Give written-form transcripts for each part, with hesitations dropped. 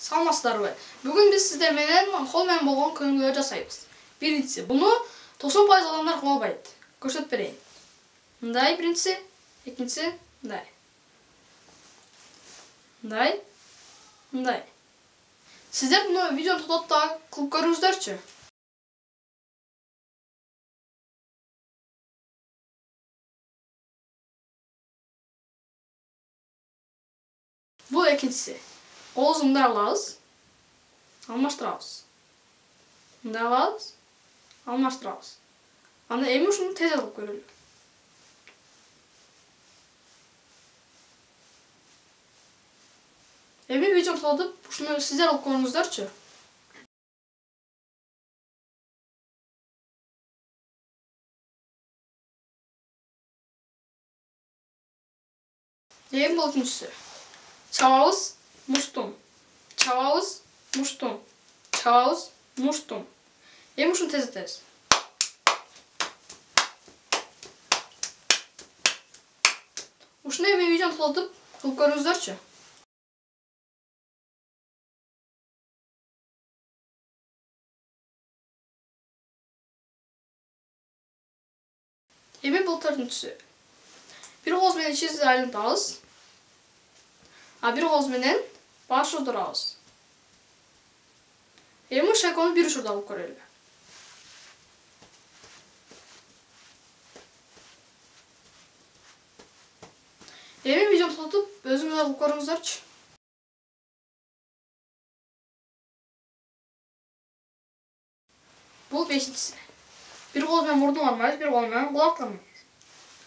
Саламатсыздарбы? Бүгін біз сіздер менен кол менен болгон көңүлдөрдү жасайбыз. Биринчиси, буну 90% адамдар кыла албайт. Көрсөтүп берейин. Мындай биринчиси, экинчиси мындай. Мындай. Мындай. Сиздер буну видеону токтотуп да кылып көрүңүздөрчү. Бул экинчиси. Колубузду мындай алабыз. Алмаштырабыз. Мындай алабыз. Алмаштырабыз. Анда эми ушуну тез кылып көрөлү. Эми видеону токтотуп, ушуну сиздер кылып көрүңүздөрчү. Эми бул үчүнчүсү. Чабабыз, муштум. Чабабыз, муштум. Чабабыз, муштум. Эми ушуну тездетебиз. Ушуну эми видеону токтотуп кылып көрүңүздөрчү. Эми бул төртүнчүсү. Бир колубуз менен ичибизди айлантабыз. А бир колубуз менен баш удурабыз. Эми шайкону бир учурда кылып көрөлү. Эми видеону токтотуп өзүңүздөр кылып көрүңүздөрчү. Бул бешинчиси. Бир колубуз менен мурдун кармайбыз, бир колубуз менен кулак кармайбыз.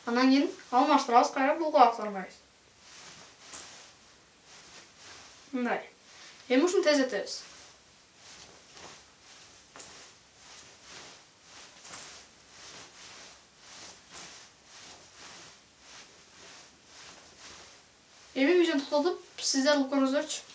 Андан кийин алмаштырабыз, кайра бул кулак кармайбыз. Мындай. Эми ушуну тездетебиз. Эми видеону токтотуп сиздер кылып көрүңүздөрчү.